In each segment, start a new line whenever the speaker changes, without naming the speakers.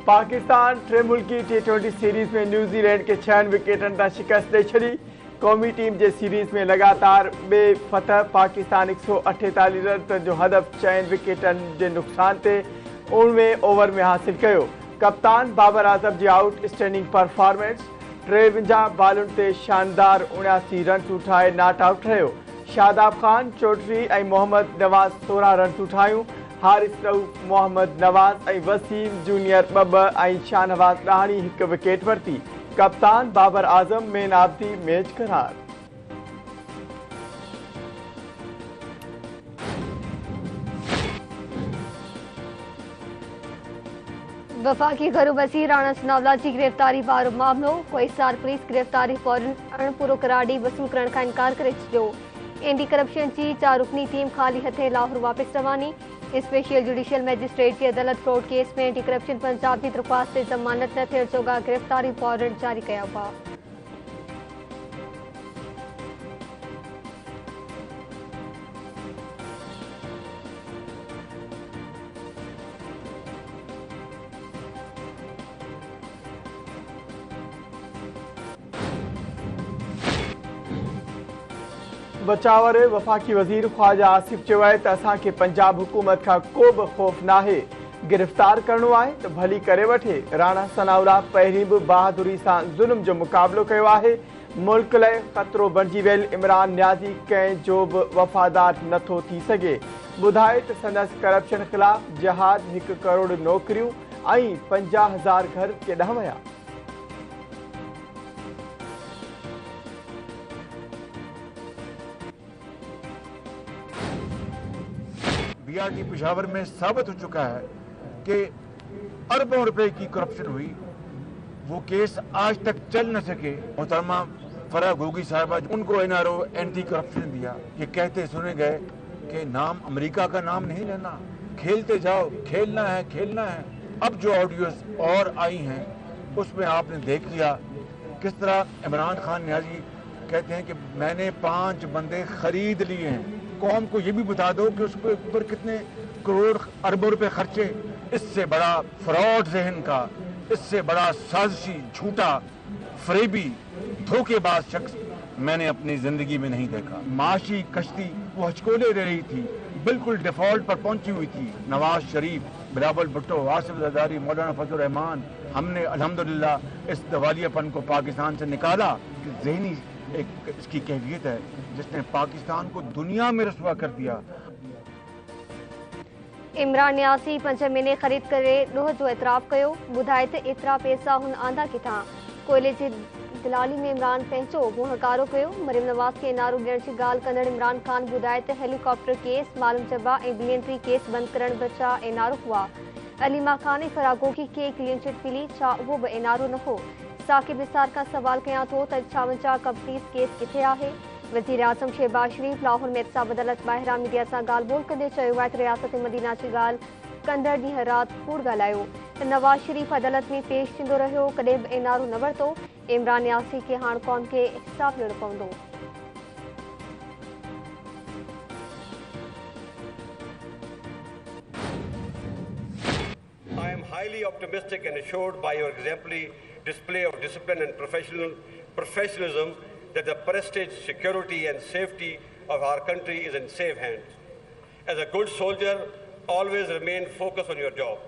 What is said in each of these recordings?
पाकिस्तान टे मुल्की T20 series में न्यूज़ीलैंड के 6 विकेटन तां शिकस्त ॾेई छॾी। क़ौमी टीम जे सीरीज़ में लगातार ॿिए फतह पाकिस्तान 148 रन जो हदफ़ 6 विकेटन जे नुक़सान ते 19 ओवर में हासिल कयो। कप्तान बाबर आज़म जी आउटस्टैंडिंग परफॉर्मेंस, 53 बॉलुनि ते शानदार 79 रन ठाहे नॉट आउट रहियो। शादाब खान 34 ऐं मोहम्मद नवाज़ 16 रन ठाहियूं। हारिस रऊफ़, मोहम्मद नवाज़ ऐं वसीम जूनियर 2 ऐं शाहनवाज़ ॾाहणी 1 विकेट वरिती। कप्तान बाबर आज़म मैन ऑफ दी मैच करार।
वफाकी घरू वज़ीर राणा सनाउल्लाह जी गिरफ़्तारी वारो मामलो। कोहिस्तार पुलिस गिरफ़्तारी फौरन अणपूरो करार ॾेई वसूल करण खां इनकार करे छॾियो। एंटी करप्शन जी 4 रुकनी टीम ख़ाली हथे लाहौर वापस रवानी। स्पेशल जुडिशियल मैजिस्ट्रेट की अदालत फ्रॉड केस में एंटी करप्शन पंजाब की दरख्वास्त से ज़मानत न थियण जोगा गिरफ़्तारी वारंट जारी कया हुआ।
बचावर वफाकी वज़ीर ख्वाजा आसिफ चयो आहे त असांखे पंजाब हुकूमत खां को बि ख़ौफ़ नाहे। गिरफ़्तार करणो आहे त भली करे वठे। राणा सनाउल्लाह पहिरीं बि बहादुरी सां ज़ुल्म जो मुक़ाबिलो कयो आहे। मुल्क लाइ ख़तरो बणिजी वियल इमरान नियाज़ी कंहिंजो बि वफ़ादार नथो थी सघे। ॿुधाए त संदसि करप्शन ख़िलाफ़ जिहाद 1 करोड़ नौकरियूं ऐं 50,000 घर केॾांहुं विया।
BRT पेशावर में साबित हो चुका है कि अरबों रुपए की करप्शन हुई। वो केस आज तक चल न सके। मोहतरमा फराह गोगी साहबा, उनको NRO एंटी करप्शन दिया। ये कहते सुने गए कि नाम अमेरिका का नाम नहीं लेना, खेलते जाओ, खेलना है खेलना है। अब जो ऑडियोज और आई हैं उसमें आपने देख लिया किस तरह इमरान खान नियाज़ी कहते हैं कि मैंने 5 बंदे खरीद लिए हैं। कौम को ये भी बता दो कि उसके ऊपर कितने करोड़ अरबों रुपए खर्चे। इससे बड़ा फ्रॉड ज़हन का, इससे बड़ा साजिशी, झूठा, फरेबी, धोखेबाज शख्स मैंने अपनी जिंदगी में नहीं देखा। माशी कश्ती वो हचकोले रही थी, बिल्कुल डिफॉल्ट पर पहुंची हुई थी। नवाज शरीफ, बिलावल भुट्टो, आसिफ ज़रदारी, मौलाना फजल रहमान, हमने अल्हम्दुलिल्लाह इस दिवालियापन को पाकिस्तान से निकाला। कि ज़हनी एक इसकी कैफियत है जिसने पाकिस्तान को दुनिया में रसवा कर दिया।
इमरान नियाज़ी 5 महीने ख़रीद करे ॾोह जो एतराफ़ कयो। ॿुधाए त एतिरा पैसा हुन आंदा किथां। कोयले जी दलाली में इमरान पंहिंजो मुंहुं कारो कयो। मरियम नवाज़ खे इनारो ॾियण जी ॻाल्हि कंदड़ इमरान खान ॿुधाए त हेलीकॉप्टर केस, मालूम जबा ऐं बिलियंट्री केस बंदि करण बचा एनआरओ हुआ। अलीमा खान ऐं फरागोगी खे क्लीन चिट मिली, छा उहो बि एनआरओ न हो? साकिब निसार खां सवाल कयां थो त 56 कंपनीज़ केस किथे आहे? वज़ीर आज़म शहबाज शरीफ लाहौर में एहतसाब अदालत ॿाहिरां मीडिया सां ॻाल्हि ॿोल कंदे चयो आहे त रियासत मदीना जी ॻाल्हि कंदड़ ॾींहुं राति कूड़ ॻाल्हायो। नवाज शरीफ अदालत में पेश थींदो रहियो, कॾहिं बि एनआरओ न वरितो। इमरान नियाज़ी खे हाणे क़ौम खे हिसाब ॾियणो पवंदो।
I am highly optimistic and assured by your exemplary display of discipline and professionalism that the prestige, security and safety of our country is in safe hands. As a good soldier, always remain focused on your job.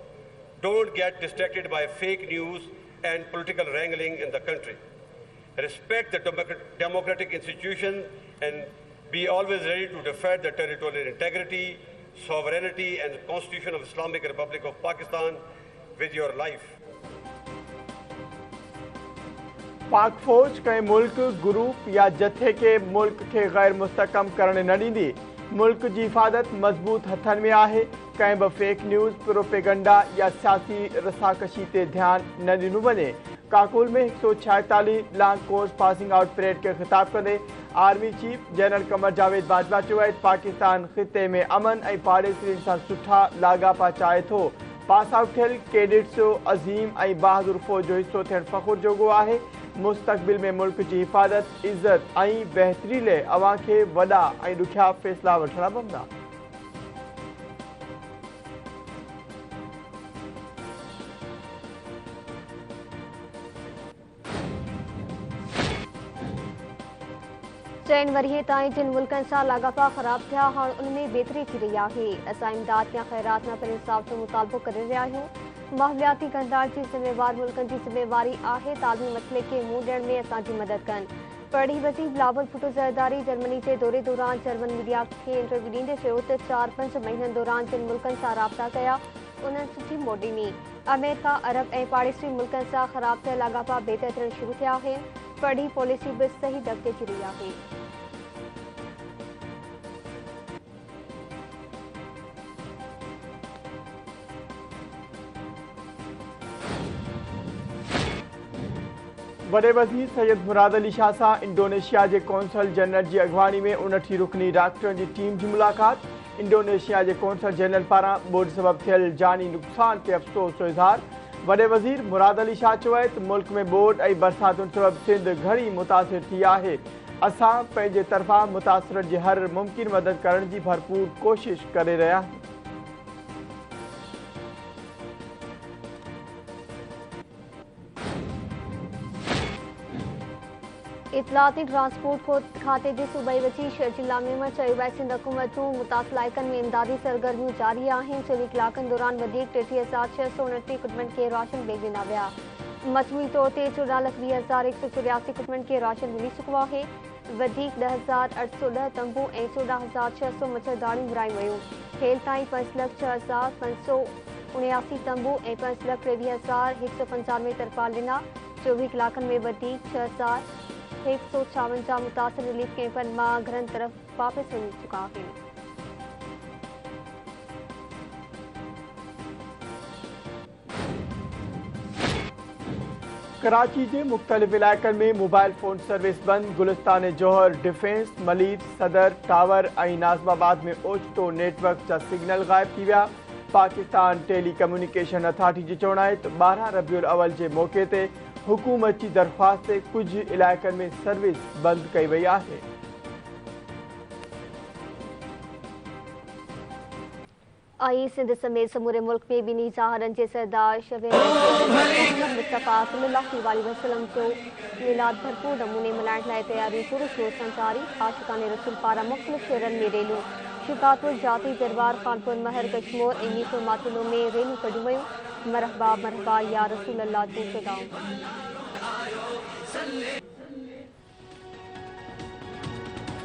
Don't get distracted by fake news and political wrangling in the country. Respect the democratic institutions and be always ready to defend the territorial integrity, sovereignty and the Constitution of Islamic Republic of Pakistan with your life.
पाक फौज कंहिं मुल्क, group या जथे के मुल्क के गैर मुस्तकम करण न ॾींदी। मुल्क जी हिफ़ाज़त मज़बूत हथनि में आहे। कंहिं बि फेक न्यूज़, प्रोपेगंडा या सियासी रसाकशी ते ध्यानु न ॾिनो वञे। काकुल में 146 long course passing out parade के ख़िताब कंदे army chief general Qamar Javed Bajwa चयो आहे पाकिस्तान ख़िते में अमन ऐं पाड़ेसियुनि सां सुठा लाॻापा चाहे थो। पास आउट थियल कैडेट्स अज़ीम ऐं बहादुर फ़ौज जो हिसो थियणु फ़ख़ुर जोॻो आहे। मुस्तक़बिल में मुल्क जी हिफ़ाज़त, इज़त ऐं बहितरी लाइ अवां खे वॾा ऐं ॾुखिया फ़ैसिला वठणा पवंदा।
चैन वरीह ताईं जिन मुल्कनि सां लाॻापा ख़राब थिया हाणे उनमें बेहतरी थी रही आहे। असां इमदाद या ख़ैरात न पर इंसाफ़ जो मुतालबो करे रहिया आहियूं। माहौलियाती कंदार जी ज़िम्मेवार मुल्कनि जी ज़िम्मेवारी आहे तालीमी मसइले खे मुंहुं ॾियण में असांजी मदद कनि। पढ़ी वज़ीर बिलावल भुट्टो ज़रदारी जर्मनी जे दौरे दौरान जर्मन मीडिया खे इंटरव्यू ॾींदे चयो त 4-5 महीननि दौरान जिन मुल्कनि सां राब्ता कया उन्हनि सुठी मोट ॾिनी। अमेरिका, अरब ऐं पाड़ेसरी मुल्कनि सां ख़राब थियल लाॻापा बहितर थियण शुरू थिया आहिनि। पढ़ी पॉलिसी बि सही ढंग ते थी रही आहे।
वॾे वज़ीर सैयद मुराद अली शाह सां इंडोनेशिया जे कौंसल जनरल जी अॻवानी में 29 रुकनी डॉक्टरनि जी टीम जी मुलाक़ात। इंडोनेशिया जे कौंसल जनरल पारां ॿोॾि सबबि थियल जानी नुक़सान ते अफ़सोस जो इज़हार। वॾे वज़ीर मुराद अली शाह चयो आहे त मुल्क में ॿोॾि ऐं बरसातुनि सबबि सिंध घणी मुतासिर थी आहे। असां पंहिंजे तरफ़ां मुतासिरनि जी हर मुमकिन मदद करण जी भरपूर कोशिश करे रहिया आहियूं।
इतलाती ट्रांसपोर्ट खाते जे सूबाई वज़ीर शर्जील लामी में चयो आहे सिंध हुकूमत जूं मुतासिर इलाइक़नि में इमदादी सरगर्मियूं जारी आहिनि। 24 कलाकनि दौरान वधीक 33,629 कुटुंबनि खे राशन बैग ॾिना विया। मजमूई तौर ते 14,20,184 कुटुंबनि खे राशन मिली चुको आहे। वधीक 10,810 तंबू ऐं 14,600 मच्छरदानियूं विरायूं वयूं। हेल ताईं 5,06,579 तंबू ऐं 5,23,195 तरपाल ॾिना। 24 कलाकनि में वधीक 6,156 मुतासिर रिलीफ कैंपनि मां घरनि तरफ़ वापसि वञी चुका आहिनि।
कराची जे मुख़्तलिफ़ इलाइक़नि में मोबाइल फ़ोन सर्विस बंदि। गुलिस्तान जौहर, डिफेंस, मलीर, सदर, टावर ऐं नाज़िमाबाद में ओचितो नेटवर्क जा सिग्नल ग़ाइब थी विया। पाकिस्तान टेली कम्युनिकेशन अथॉरिटी जो चवणु आहे त 12 रबीउल अवल जे मौक़े ते हुकूमत जी दरख़्वास्त ते कुझु इलाइक़नि में सर्विस बंदि कई वई आहे।
सिंध समेत समूरे मुल्क में ॿिन्ही ज़ाहरनि जे सरदार मोहम्मद मुस्तफ़ा सल्लल्लाहु अलैहि वसल्लम जो मिलाद भरपूर नमूने मल्हाइण लाइ तयारियूं शुरू सां जारी। आशिक़ाने रसूल पारां मुख़्तलिफ़ शहरनि में रैलियूं। शिकारपुर, जाती, दरबार, खानपुर, महर, कशमोर ऐं मीरपुर माथुलो में रैलियूं कढियूं वयूं। मरहबा मरहबा या रसूल अल्लाह जूं सदाऊं।